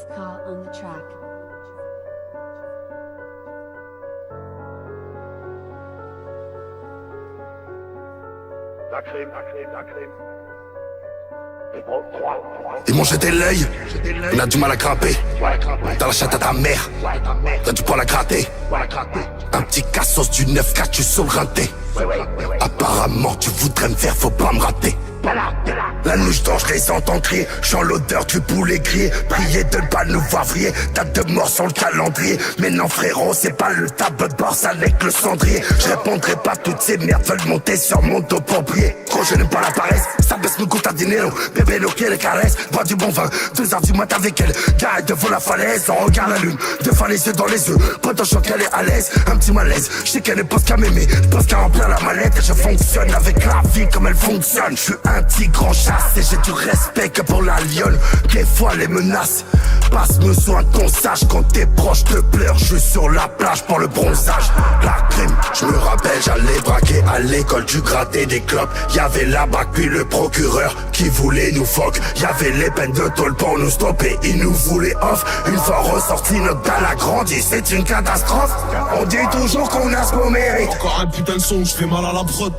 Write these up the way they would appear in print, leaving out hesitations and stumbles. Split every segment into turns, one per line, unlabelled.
Car on the track.
Ils m'ont jeté l'œil, on a du mal à grimper. Dans la chatte à ta mère, t'as du poil à gratter. Un petit cassos du 9-4, tu sur le rinté. Apparemment tu voudrais me faire, faut pas me rater. La nuit je dors, je les entends crier. J'sens l'odeur du poulet grillé. Priez de ne pas nous voir vriller. Date de mort sur le calendrier. Mais non frérot, c'est pas le tableau de bord, ça n'est que le cendrier. Je répondrai pas, toutes ces merdes veulent monter sur mon dos pour briller. Gros je n'aime pas la paresse, ça baisse me coûte à dinero. Bébé loqué les caresses, bois du bon vin. 2h du matin avec elle, garde devant la falaise. On regarde la lune, devant les yeux dans les yeux. Pendant je qu'elle est à l'aise, un petit malaise. Je sais qu'elle ne pense qu'à m'aimer, je pense qu'à remplir la mallette. Et je fonctionne avec la vie comme elle fonctionne. Je suis un petit grand chasse et j'ai du respect que pour la lionne. Des fois les menaces passe-me soin de ton sage. Quand tes proches te pleurent, je suis sur la plage pour le bronzage. La crime, je me rappelle, j'allais braquer à l'école du gratté des clopes. Y'avait la BAC puis le procureur qui voulait nous foc. Y'avait les peines de tôle pour nous stopper, ils nous voulaient off. Une fois ressorti, notre dalle a grandi, c'est une catastrophe. On dit toujours qu'on a ce qu'on mérite.
Encore un putain de son, je fais mal à la prod.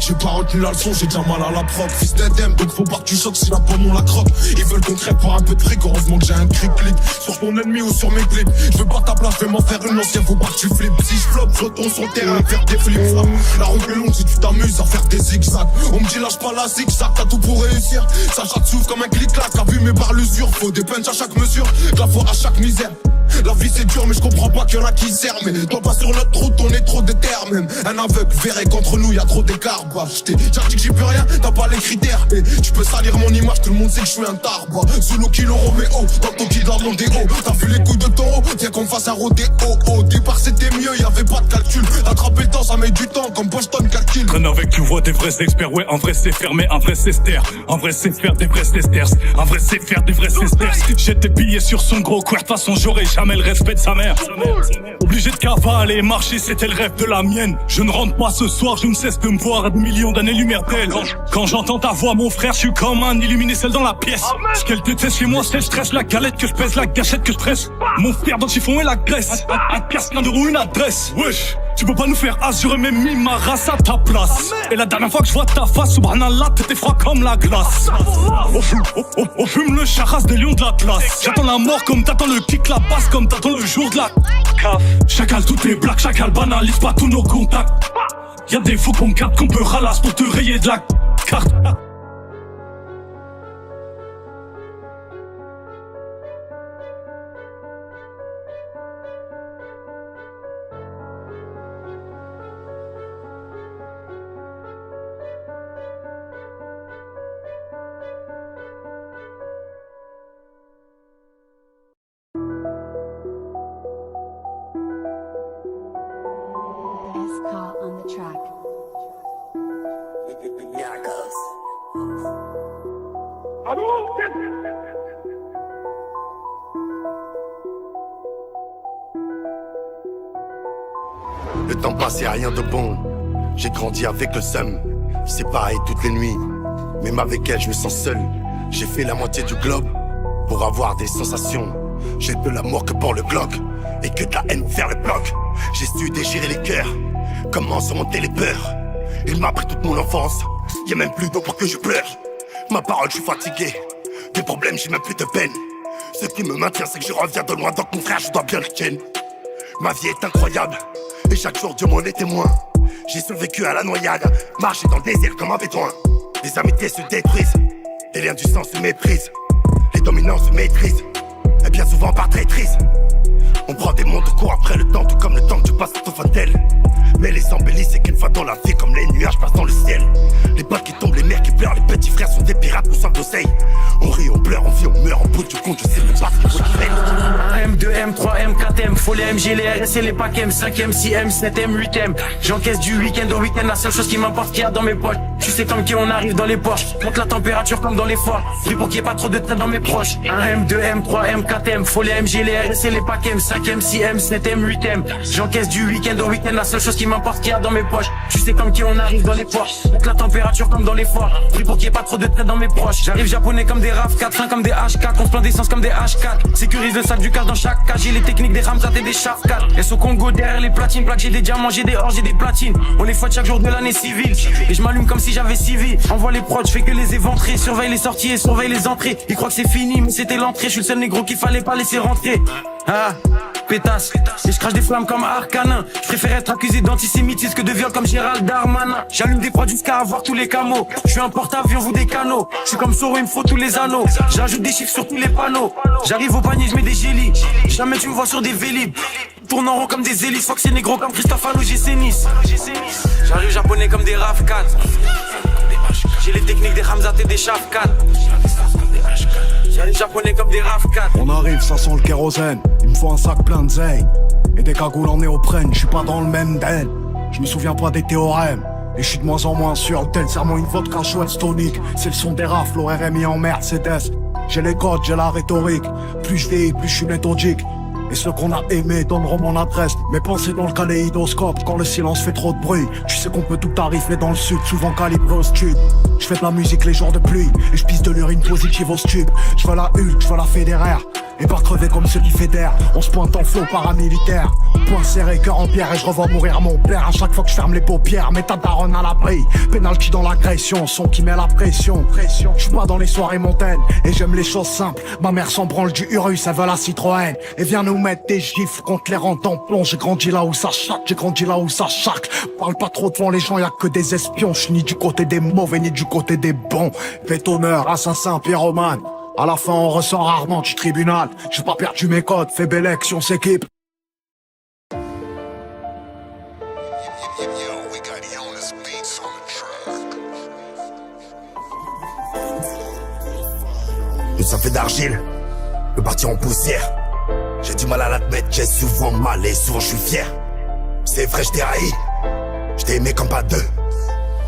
J'ai pas retenu la leçon, j'ai déjà mal à la proc. Fils d'Edem, donc faut pas que tu choques si la pomme on la croque. Ils veulent qu'on crève par un peu de fric, heureusement que j'ai un cric-clic. Sur ton ennemi ou sur mes clips, je veux pas ta place, je vais m'en faire une ancienne, faut pas que tu flippes. Si je floppe, je retourne sur le terrain, faire des flips. La route est longue si tu t'amuses à faire des zigzags. On me dit lâche pas la zigzag, t'as tout pour réussir. Ça chatte souffle comme un clic-clac, t'as vu mes barres l'usure. Faut des punches à chaque mesure, de la foi à chaque misère. La vie c'est dur mais je comprends pas qu'il y en a qui servent. Mais toi pas sur notre route, on est trop déter même. Un aveugle verrait qu'entre nous y'a trop d'écart. Bah j't'ai déjà dit que j'y peux rien, t'as pas les critères. Et tu peux salir mon image, tout le monde sait que je suis un tarba. Solo kilo Roméo, dans ton qui dans mon déo. T'as vu les coups de taureau, viens qu'on fasse un rodéo. Au départ c'était mieux, y'avait pas de calcul. Attraper le temps ça met du temps comme Boston calcul.
Traîne avec tu vois des vrais experts, ouais en vrai c'est fermé, en vrai c'est ster. En vrai c'est faire des vrais sters, en vrai c'est faire des vrais sters. J'ai des billets sur son gros coeur, de toute façon j'aurai jamais le respect de sa mère. Obligé de cavaler et marcher, c'était le rêve de la mienne. Je ne rentre pas ce soir, je ne cesse de me voir à des millions d'années-lumière d'elle. Quand j'entends ta voix, mon frère, je suis comme un illuminé seul dans la pièce. Ce qu'elle déteste chez moi, c'est le stress, la galette que je pèse, la gâchette que je presse. Mon frère dans le chiffon et la graisse. Un casque, un euro, une adresse. Wesh, tu peux pas nous faire as, j'aurais même mis ma race à ta place. Et la dernière fois que je vois ta face, subhanallah, t'étais froid comme la glace. On fume le charras des lions de l'Atlas. J'attends la mort comme t'attends le kick, la basse comme t'attends le jour de la CAF. Chacal toutes les blagues, chacal banalise pas tous nos contacts. Y'a des faux qu'on capte qu'on peut ralasse pour te rayer de la carte.
Car on the track.
Le temps passe, y'a rien de bon. J'ai grandi avec le seum. C'est pareil toutes les nuits. Même avec elle, je me sens seul. J'ai fait la moitié du globe pour avoir des sensations. J'ai de l'amour que pour le Glock et que de la haine vers le bloc. J'ai su déchirer les cœurs. Comment surmonter les peurs. Il m'a pris toute mon enfance. Y'a même plus d'eau pour que je pleure. Ma parole, je suis fatigué. Des problèmes, j'ai même plus de peine. Ce qui me maintient, c'est que je reviens de loin. Donc mon frère, je dois bien le ken. Ma vie est incroyable. Et chaque jour, Dieu m'en est témoin. J'ai survécu à la noyade. Marché dans le désert comme un bédouin. Les amitiés se détruisent. Les liens du sang se méprisent. Les dominants se maîtrisent. Et bien souvent par traîtrise. On prend des mondes courts après le temps, tout comme le temps que tu passes au fontaine. Mais les embellisses, c'est qu'une fois dans la vie, comme les nuages passent dans le ciel. Les potes qui tombent, les mères qui pleurent, les petits frères sont des pirates pour soif d'oseille. On rit, on pleure, on vit, on meurt, en bout du compte, je sais même pas ce qu'il faut faire.
M2
2M, 3M, 4M. Faut les MG, les RS et les packs M. 5M, 6M, 7M, 8M. J'encaisse du week-end au week-end. La seule chose qui m'importe qu'il y a dans mes poches. Tu sais comme qui on arrive dans les Porsche. Monte la température comme dans les forts. Pris pour qu'il y ait pas trop de train dans mes proches. 1M, 2M, 3M, 4M. Faut les MG, les RS et les packs M. 5M, 6M, 7M, 8M. J'encaisse du week-end au week-end. La seule chose qui m'importe qu'il y a dans mes poches. Tu sais comme qui on arrive dans les Porsche. Monte la température comme dans les forts. Pris pour qu'il y ait pas trop de train dans mes proches. J'arrive japonais comme des RAV4, fin comme des H4. On se plein d'essence comme des H4. Sécurise le sac du cash dans chaque cage. J'ai les techniques des Ramzat et des Shafkat. Et au Congo derrière les platines. Plaques, j'ai des diamants, j'ai des or, j'ai des platines. On les fouette chaque jour de l'année civile. Et je m'allume comme si j'avais 6 vies. Envoie les prods, je fais que les éventrer. Surveille les sorties et surveille les entrées. Ils croient que c'est fini, mais c'était l'entrée. Je suis le seul négro qu'il fallait pas laisser rentrer. Ah, pétasse. Et je crache des flammes comme Arcanin. Je préfère être accusé d'antisémitisme que de viol comme Gérald Darmanin. J'allume des prods jusqu'à avoir tous les camos. Je suis un porte-avions, vous des canaux. Je suis comme Soro, il me faut tous les anneaux. J'ajoute des chiffres sur tous les panneaux. J'arrive au panier, je mets des gélis. Jamais tu me vois sur des vélib. Tourne en rond comme des hélices. Faut que c'est négro comme Christophe Allo, j'ai Nice. J'arrive japonais comme des RAV4. J'ai les techniques des Ramzat et des Shafkat. J'arrive japonais comme des RAV4.
On arrive, ça sent le kérosène. Il me faut un sac plein de zeille et des cagoules en néoprène. Je suis pas dans le même den. Je me souviens pas des théorèmes. Et je suis de moins en moins sûr, tel serment une vodka chouette tonique. C'est le son des rafles, au RMI en Mercedes. J'ai les codes, j'ai la rhétorique. Plus je vieillis, plus je suis méthodique. Et ceux qu'on a aimés donneront mon adresse. Mes pensées dans le kaléidoscope quand le silence fait trop de bruit. Tu sais qu'on peut tout arriver dans le sud, souvent calibré au stud. Je fais de la musique les jours de pluie et je pisse de l'urine positive au stube. Je veux la Hulk, je veux la Federer. Et pas crever comme ceux qui fédèrent. On se pointe en flot paramilitaire. Point serré, cœur en pierre et je revois mourir mon père. À chaque fois que je ferme les paupières, mets ta daronne à l'abri. Penalty dans l'agression, son qui met la pression. Je suis pas dans les soirées montaines et j'aime les choses simples. Ma mère s'en branle du Urus, elle veut la Citroën. Et viens nous mettre des gifles contre les rentes en plomb. J'ai grandi là où ça chatte, j'ai grandi là où ça chaque. Parle pas trop devant les gens, y'a que des espions. J'suis ni du côté des mauvais ni du côté des bons. Fais honneur, assassin, pyromane. À la fin on ressort rarement du tribunal. J'ai pas perdu mes codes, fais belle action, s'équipe.
Nous ça fait d'argile, le parti en poussière. J'ai du mal à l'admettre, j'ai souvent mal et souvent je suis fier. C'est vrai, je t'ai haï, je t'ai aimé comme pas deux.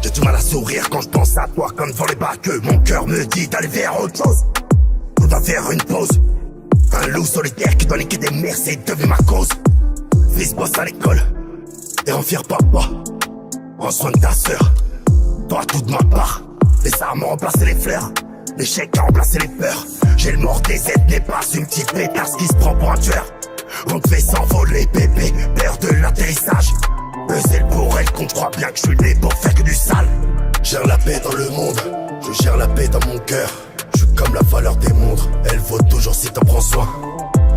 J'ai du mal à sourire quand je pense à toi comme devant les bacs. Mon cœur me dit d'aller vers autre chose. On doit faire une pause. Un loup solitaire qui doit niquer des mères, c'est devenu ma cause. Fils bosse à l'école, et rends fier papa. Prends soin de ta sœur, t'auras tout de ma part. Les armes ont remplacé les fleurs, l'échec a remplacé les peurs. J'ai le mort des aides, n'est pas une petite pétasse qui se prend pour un tueur. On te fait s'envoler bébé, peur de l'atterrissage. Peser le pour elle, qu'on croit bien que je suis né pour faire que du sale. Gère la paix dans le monde, je gère la paix dans mon cœur. Je suis comme la valeur des montres, elle vaut toujours si t'en prends soin.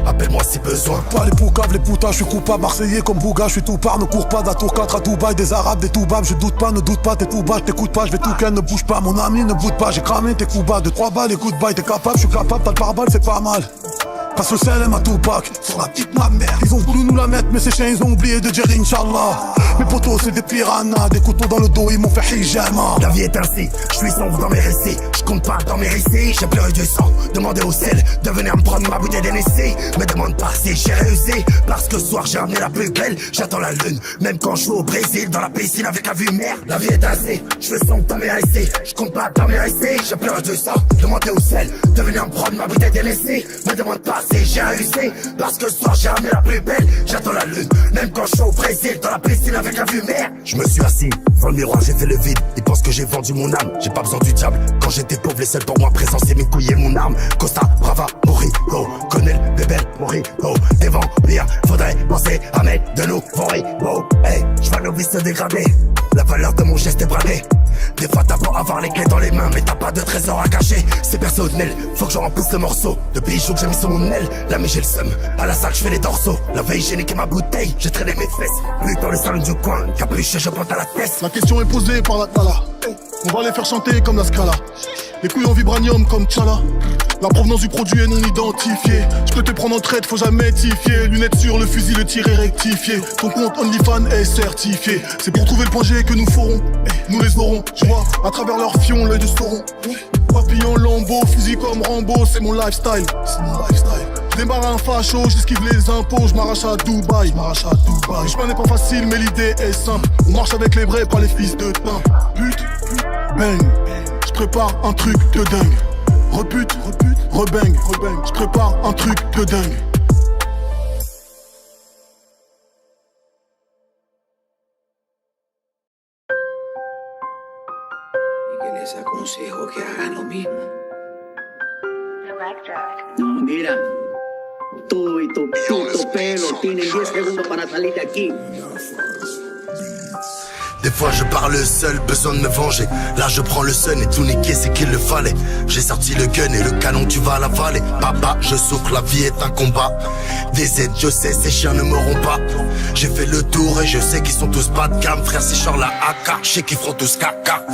Appelle-moi si besoin.
Pas les poucaves, les putains, je suis coupable. Marseillais comme Bouga, je suis tout part. Ne cours pas d'Atour 4 à Dubaï, des Arabes, des Toubabs. Je doute pas, ne doute pas, t'es tout bas, je t'écoute pas. Je vais tout ken, ne bouge pas, mon ami, ne boude pas. J'ai cramé tes coups bas, de 3 balles, écoute bye. T'es capable, je suis capable, t'as le pare-balles, c'est pas mal. Passe le sel et ma Tupac sur la petite ma mère. Ils ont voulu nous la mettre mais ces chiens ils ont oublié de dire Inch'Allah. Mes potos c'est des piranhas, des couteaux dans le dos ils m'ont fait hijama.
La vie est ainsi, je suis sombre dans mes récits. Je compte pas dans mes récits, j'ai pleuré du sang. Demandez au sel de venir me prendre ma bouteille d'NSC. Me demande pas si j'ai réussi, parce que ce soir j'ai ramené la plus belle. J'attends la lune, même quand je suis au Brésil. Dans la piscine avec la vue mer. La vie est ainsi, je suis sombre dans mes récits. Je compte pas dans mes récits, j'ai pleuré du sang. Demandez au sel de venir me prendre ma bouteille d'NSC. Me demande pas si j'ai réussi, parce que ce soir j'ai ramené la plus belle. J'attends la lune, même quand je suis au Brésil. Dans la piscine avec la vue mer. Je me suis assis, devant le miroir j'ai fait le vide. Ils pensent que j'ai vendu mon âme, j'ai pas besoin du diable. Quand j'étais pauvre, les seuls pour moi présents c'est mes couilles et mon arme. Costa, Brava, Morigo, Connell, Bébel, Morigo. Des vampires, faudrait penser à mettre de nouveaux rivaux. Hey, j'vois nos vies se dégrader, la valeur de mon geste est bradée. Des fois t'as beau avoir les clés dans les mains, mais t'as pas de trésor à cacher. C'est personnel, faut que j'en remplisse le morceau de bijoux que j'ai mis sur mon aile. Là mais j'ai le seum, à la salle je fais les dorsaux. La veille j'ai niqué ma bouteille, j'ai traîné mes fesses. Plus dans le salon du coin, capuché je plante à la tête.
La question est posée par la Tala. On va les faire chanter comme la Scala. Les couilles en vibranium comme Tchala. La provenance du produit est non identifiée. Je peux te prendre en traite, faut jamais t'y fier. Lunettes sur le fusil, le tir est rectifié. Ton compte OnlyFans est certifié. C'est pour trouver le point G que nous ferons. Nous les aurons, je vois à travers leur fion l'œil de Sauron. Papillon, lambeau, fusil comme Rambo, c'est mon lifestyle. C'est mon lifestyle. Démarre un facho, j'esquive les impôts, je m'arrache à Dubaï. Le chemin n'est pas facile, mais l'idée est simple. On marche avec les vrais, pas les fils de teint. Pute, bang, je prépare un truc de dingue. Repute, rebang, je prépare un truc de dingue.
Les aconsejo que hagan lo mismo. No, mira, tú y tu puto pelo tienen 10 segundos para salir de aquí.
Des fois je parle seul, besoin de me venger. Là je prends le sun et tout niquer c'est qu'il le fallait. J'ai sorti le gun et le canon tu vas l'avaler. Papa je souffre, la vie est un combat. Des aides je sais, ces chiens ne m'auront pas. J'ai fait le tour et je sais qu'ils sont tous bas de gamme. Frère c'est genre la AK, je sais qu'ils feront tous caca.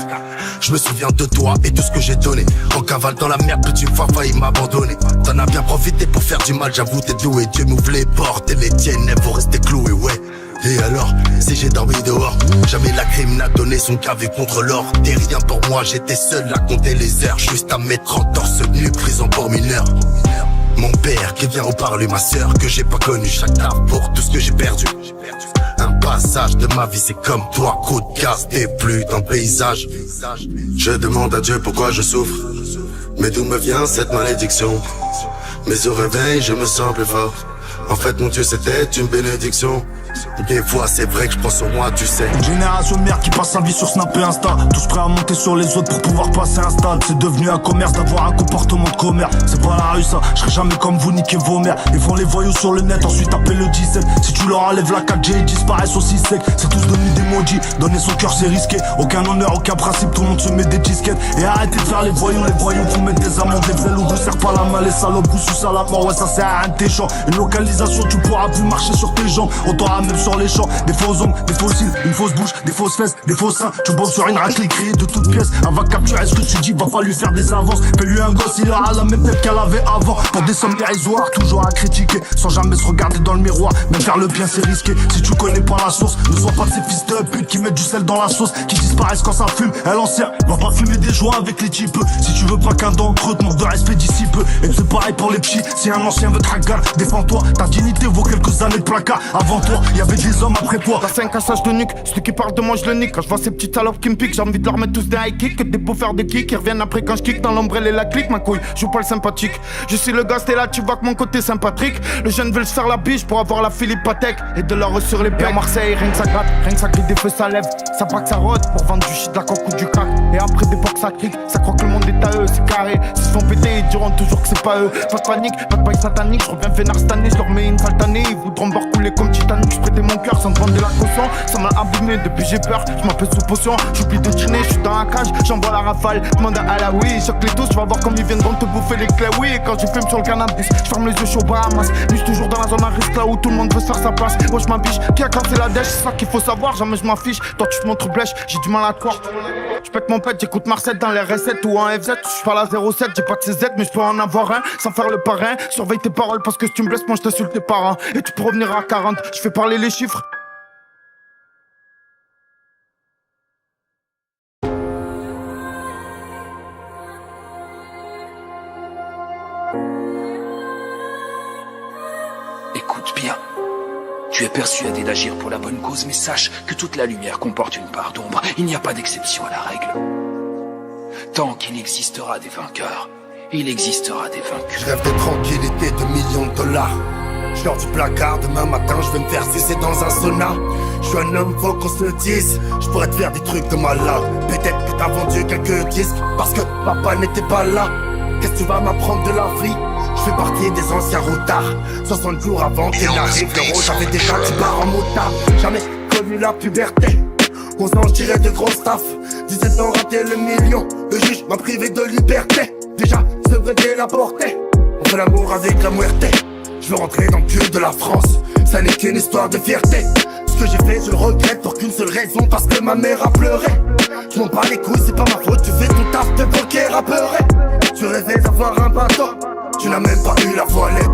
Je me souviens de toi et de ce que j'ai donné. En cavale dans la merde, petite fois failli m'abandonner. T'en as bien profité pour faire du mal, j'avoue t'es doué. Dieu m'ouvre les portes et les tiennes elles vont rester clouées, ouais. Et alors, si j'ai dormi dehors, jamais la crime n'a donné son cavé contre l'or. T'es rien pour moi, j'étais seul à compter les heures. Juste à mes 30 torse nu, prison pour mineur. Mon père qui vient au parler, ma sœur que j'ai pas connue. Chaque taf pour tout ce que j'ai perdu. Un passage de ma vie, c'est comme toi, coup de gaz, t'es plus dans le paysage. Je demande à Dieu pourquoi je souffre, mais d'où me vient cette malédiction. Mais au réveil, je me sens plus fort. En fait, mon Dieu, c'était une bénédiction. Des fois c'est vrai que je prends sur moi, tu sais.
Une génération de merde qui passe sa vie sur Snap et Insta. Tous prêts à monter sur les autres pour pouvoir passer un stade. C'est devenu un commerce d'avoir un comportement de commère. C'est pas la rue ça, je serai jamais comme vous, niquez vos mères. Ils font les voyous sur le net, ensuite appellent le 17. Si tu leur enlèves la 4G, ils disparaissent aussi sec. C'est tous devenus des maudits, donner son cœur c'est risqué. Aucun honneur, aucun principe, tout le monde se met des disquettes. Et arrêtez de faire les voyous vous mettez des amendes. Les vélos vous serrent pas la main, les salopes vous sucent à la mort. Ouais ça sert à rien tes champs. Une localisation, tu pourras plus marcher sur tes jambes. On t'aura même sur les champs. Des faux ongles, des faux cils, une fausse bouche, des fausses fesses, des faux seins. Tu bosses sur une raclée créée de toutes pièces. Elle va capturer ce que tu dis, va falloir lui faire des avances. Fais-lui un gosse, il aura la même tête qu'elle avait avant. Pour des sommes dérisoires, toujours à critiquer, sans jamais se regarder dans le miroir. Même faire le bien c'est risqué, si tu connais pas la source. Ne sois pas de ces fils de pute qui mettent du sel dans la sauce, qui disparaissent quand ça fume. Elle en sert, va pas fumer des joints avec les types. Si tu veux pas qu'un d'entre eux te manque de respect d'ici peu. Et c'est pareil pour les petits, si un ancien veut te ragar, défends-toi, ta dignité vaut quelques années de placard. Avant toi, y avait des hommes après toi.
C'est un cassage de nuque, celui qui parle de moi je le nique. Quand je vois ces petites salopes qui me piquent, j'ai envie de leur mettre tous des high kicks. Que des bouffeurs de kick qui reviennent après quand je kick dans l'ombrelle et la clique. Ma couille, je joue pas le sympathique. Je suis le gars, t'es là, tu vois que mon côté sympathique. Le jeune veut se faire la biche pour avoir la Philippe Patek et de l'or sur les pecs. Marseille, rien que ça gratte, rien que ça crie des feux, ça lève. Ça braque, ça rôde pour vendre du shit, de la coque ou du crack. Et après des porcs ça crique, ça croit que le monde est à eux, c'est carré. S'ils se font péter, ils diront toujours que c'est pas eux. Pas de panique, pas de bail satanique, je reviens vénard cette année, je leur mets une saltanée. Ils voudront me voir couler comme Titanic, je prêtais mon cœur sans demander la caution. Ça m'a abîmé, depuis j'ai peur, je m'appelle sous potion. J'oublie de dîner, je suis dans la cage, j'envoie la rafale. Demande à Alaoui, choque les tous, tu vas voir comme ils viendront te bouffer les clés. Oui, et quand je fume sur le cannabis, je ferme les yeux, je suis au Bahamas. Nuit toujours dans la zone à risque là où tout le monde veut se faire sa place. Moi je m'abiche, qui a cassé la dèche, c'est ça qu'il faut savoir, jamais je m'affiche. Toi tu te montres blèche, j'ai du mal à te croire. Je pète mon pète, j'écoute Marcel dans les R7 ou en FZ. Je suis pas la 07, j'ai pas de CZ, mais je peux en avoir un sans faire le parrain. Surveille tes paroles parce que si tu me blesses, moi je t'insulte tes parents. Et tu peux revenir à 40, je fais parler les chiffres.
Écoute bien. Tu es persuadé d'agir pour la bonne cause, mais sache que toute la lumière comporte une part d'ombre. Il n'y a pas d'exception à la règle. Tant qu'il existera des vainqueurs, il existera des vaincus.
Je rêve de tranquillité, de millions de dollars. Je sors du placard, demain matin je vais me faire sucer dans un sauna. Je suis un homme, faut qu'on se le dise. Je pourrais te faire des trucs de malade. Peut-être que t'as vendu quelques disques parce que papa n'était pas là. Qu'est-ce que tu vas m'apprendre de la vie? Je fais partie des anciens routards. 60 jours avant qu'il n'arrive, frérot, j'avais déjà 10 barres en motard. Jamais connu la puberté. 11 ans, je dirais de gros staff. 17 ans, raté le million. Le juge m'a privé de liberté. Déjà, c'est vrai dès la portée. On fait l'amour avec la muerte. Je veux rentrer dans le cul de la France. Ça n'est qu'une histoire de fierté. Ce que j'ai fait, je le regrette pour qu'une seule raison, parce que ma mère a pleuré. Je m'en bats les couilles, c'est pas ma faute. Tu fais ton taf de poker à pleurer. Tu rêvais d'avoir un bateau. Tu n'as même pas eu la voilette.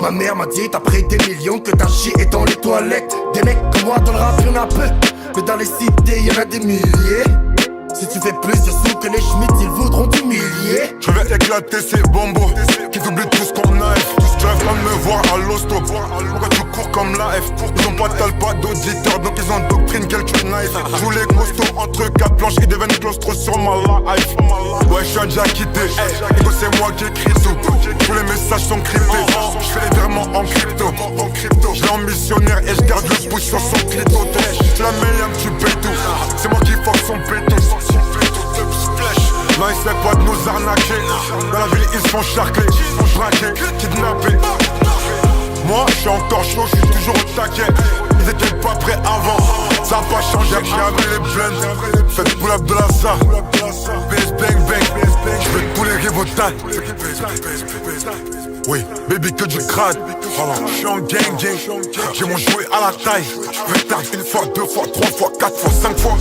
Ma mère m'a dit t'as pris des millions, que t'as chié dans les toilettes. Des mecs comme moi dans le rap y'en a peu, mais dans les cités y'en a des milliers. Si tu fais plus de sous que les Schmitt, ils voudront t'humilier.
Je vais éclater ces bombos qui t'oublient tout ce qu'on a. Tous drive comme comme la F. Ils ont pas de tal, pas d'auditeurs, donc ils endoctrinent quelques knives. Joue les costauds entre quatre planches et des veines claustro sur ma life. Ouais, je suis déjà quitté. Ego, c'est moi qui écris tout. Tous les messages sont cryptés. Je fais les virements en crypto. Je l'ai en missionnaire et je garde le pouce sur son clito. Je la mets un petit pétou. C'est moi qui fuck son pétou. Non, ils essaient pas de nous arnaquer. Dans la ville, ils se font charcler, braquer, kidnapper. Moi, je suis encore chaud, je suis toujours au taquet. Ils étaient pas prêts avant. Ça a pas changé, j'ai appris les blends. Faites pull up de la salle. BS bang bang. Je veux tous les rivotales. Oui, baby que du crade. Je suis en gang gang. J'ai mon jouet à la taille. Je vais tarder une fois, deux fois, trois fois, quatre fois, cinq fois.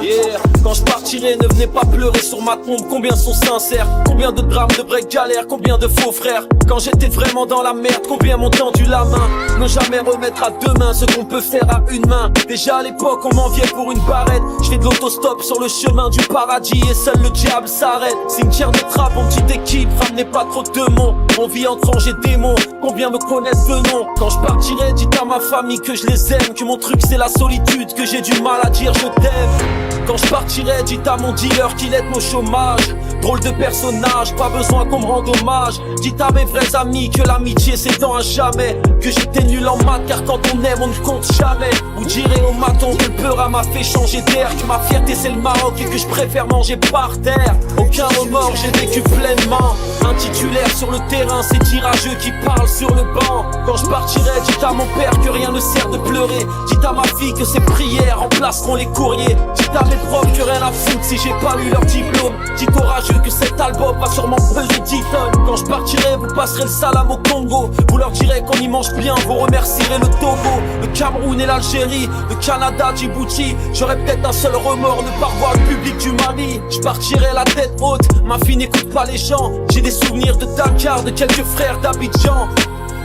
Yeah, quand je partirai, ne venez pas pleurer sur ma tombe. Combien sont sincères? Combien de drames, de vraies galères? Combien de faux frères? Quand j'étais vraiment dans la merde, combien m'ont tendu la main? Ne jamais remettre à deux mains ce qu'on peut faire à une main. Déjà à l'époque, on m'enviait pour une barrette. Je fais de l'autostop sur le chemin du paradis et seul le diable s'arrête. Cimetière de trappe en petite équipe, ramenez pas trop de démons. On vit entre anges et démons, combien me connaissent de nom? Quand je partirai, dites à ma famille que je les aime, que mon truc c'est la solitude, que j'ai du mal à dire je t'aime. Quand je partirai, dites à mon dealer qu'il aide mon chômage. Drôle de personnage, pas besoin qu'on me rende hommage. Dites à mes vrais amis que l'amitié s'étend à jamais. Que j'étais nul en maths car quand on aime on ne compte jamais. Vous direz au maton que le peur m'a fait changer d'air. Que ma fierté c'est le Maroc et que je préfère manger par terre. Aucun remords, j'ai vécu pleinement. Un titulaire sur le terrain, c'est tirageux qui parle sur le banc. Quand je partirai, dites à mon père que rien ne sert de pleurer. Dites à ma fille que ses prières remplaceront les courriers. Dites à mes profs que rien à foutre si j'ai pas lu leur diplôme. Dites au rageux que cet album va sûrement peser 10 tonnes. Quand je partirai, vous passerez le salam au Congo. Vous leur direz qu'on y mange bien, vous remercierez le Togo, le Cameroun et l'Algérie, le Canada, Djibouti. J'aurais peut-être un seul remords, ne pas revoir le public du Mali. Je partirai la tête haute, ma fille n'écoute pas les gens. J'ai des souvenirs de Dakar, de quelques frères d'Abidjan.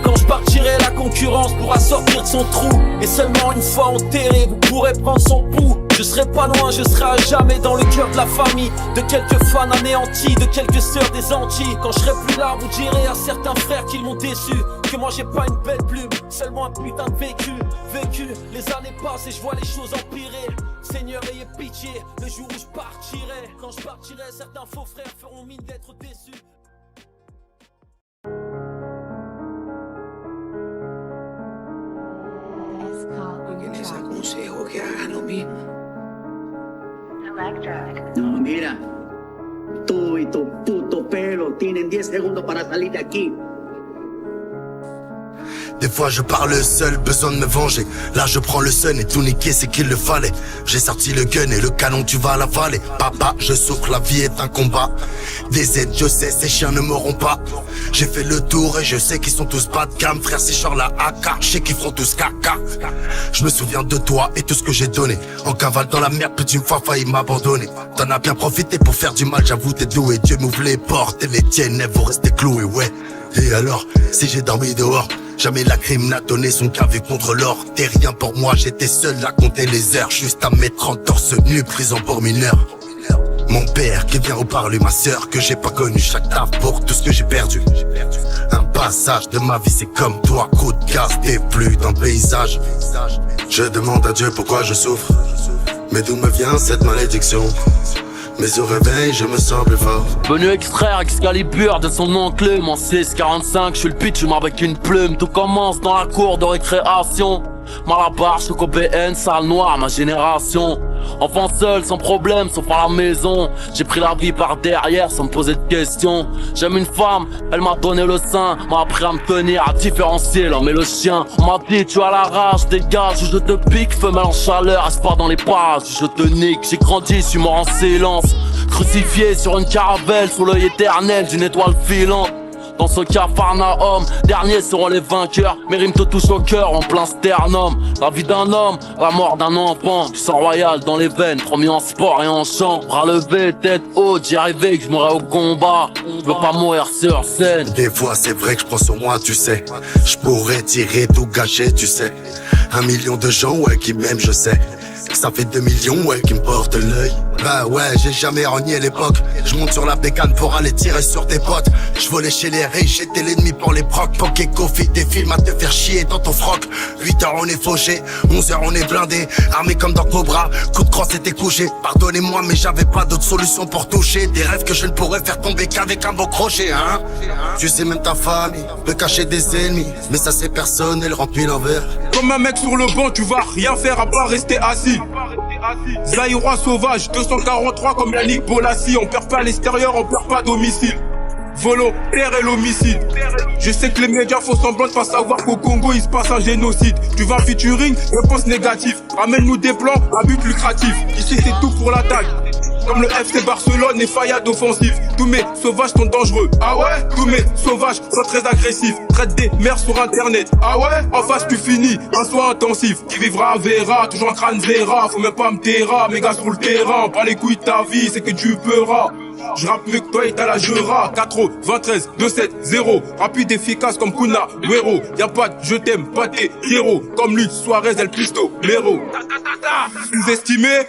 Quand je partirai, la concurrence pourra sortir de son trou. Et seulement une fois enterré, vous pourrez prendre son pouls. Je serai pas loin, je serai à jamais dans le cœur de la famille. De quelques fans anéantis, de quelques sœurs des Antilles. Quand je serai plus là, vous direz à certains frères qu'ils m'ont déçu. Que moi j'ai pas une belle plume, seulement un putain de vécu. Les années passent et je vois les choses empirer. Seigneur, ayez pitié, le jour où je partirai. Quand je partirai, certains faux frères feront mine d'être déçus.
Les aconsejo que hagan lo mismo. No, mira, tú y tu puto pelo tienen 10 segundos para salir de aquí.
Des fois je parle seul, besoin de me venger. Là je prends le sun et tout niquer c'est qu'il le fallait. J'ai sorti le gun et le canon tu vas l'avaler. Papa je souffre, la vie est un combat. Des aides je sais, ces chiens ne m'auront pas. J'ai fait le tour et je sais qu'ils sont tous pas de gamme. Frère c'est genre la AK, je sais qu'ils feront tous caca. Je me souviens de toi et tout ce que j'ai donné. En cavale dans la merde, plus d'une fois failli m'abandonner. T'en as bien profité pour faire du mal, j'avoue t'es doué. Dieu m'ouvre les portes et les tiennes elles vont rester clouées, ouais. Et alors, si j'ai dormi dehors, jamais la crime n'a donné son café contre l'or. T'es rien pour moi, j'étais seul à compter les heures. Juste à mes 30 torse nu, prison pour mineur. Mon père qui vient au parler, ma sœur que j'ai pas connu. Chaque taf pour tout ce que j'ai perdu. Un passage de ma vie, c'est comme toi. Coup de gaz, t'es plus dans le paysage. Je demande à Dieu pourquoi je souffre. Mais d'où me vient cette malédiction? Mais au réveil, je me sens plus fort.
Venu extraire Excalibur de son enclume en 645, je suis le pitch avec une plume. Tout commence dans la cour de récréation. Malabar, Choco BN, salle noire, ma génération. Enfant seul, sans problème, sauf à la maison. J'ai pris la vie par derrière sans me poser de questions. J'aime une femme, elle m'a donné le sein. M'a appris à me tenir, à différencier l'homme et le chien. On m'a dit tu as la rage, dégage ou je te pique. Femelle en chaleur, espoir dans les pages, je te nique. J'ai grandi, je suis mort en silence. Crucifié sur une caravelle, sous l'œil éternel d'une étoile filante. Dans ce Capharnaüm, derniers seront les vainqueurs. Mes rimes te touchent au cœur en plein sternum. La vie d'un homme, la mort d'un enfant. Du sang royal dans les veines, promis en sport et en chant. Bras levés, tête haute, j'y arrivais que je mourrais au combat. Je veux pas mourir sur scène.
Des fois c'est vrai que je prends sur moi, tu sais. Je pourrais tirer, tout gâcher, tu sais. 1 million de gens, ouais, qui m'aiment, je sais. Ça fait 2 millions, ouais, qui me portent l'œil. Bah ouais, j'ai jamais renié l'époque. Je monte sur la bécane pour aller tirer sur tes potes. Je volais chez les riches, j'étais l'ennemi pour les procs. Poké, Kofi, des films à te faire chier dans ton froc. 8h on est fauché, 11h on est blindé. Armé comme dans Cobra, coup de crosse était couché. Pardonnez-moi mais j'avais pas d'autre solution pour toucher des rêves que je ne pourrais faire tomber qu'avec un beau crochet, hein. Tu sais même ta famille peut cacher des ennemis, mais ça c'est personnel, rempli l'envers.
Comme un mec sur le banc, tu vas rien faire à part rester assis. Zaïrois sauvage, 243 comme Yannick Bolassi. On perd pas à l'extérieur, on perd pas domicile. Volontaire et l'homicide. Je sais que les médias font semblant de faire savoir qu'au Congo il se passe un génocide. Tu vas featuring, réponse négative. Ramène-nous des plans à but lucratif. Ici c'est tout pour l'attaque. Comme le FC Barcelone et Fayad offensif. Tous mes sauvages sont dangereux. Ah ouais? Tous mes sauvages sont très agressifs. Traite des mères sur internet. Ah ouais? En face tu finis, un soin intensif. Qui vivra verra, toujours en crâne verra. Faut même pas me terra, mes gars sur le terrain. Pas les couilles de ta vie, c'est que tu peuras. Je rappe mieux que toi et t'as la Jura. 4-0, 23, 2-7, 0. Rapide, efficace comme Kuna, Wero. Y'a pas de je t'aime, pas tes héros. Comme lui, Suarez, El Pisto, Mero. Sous-estimé,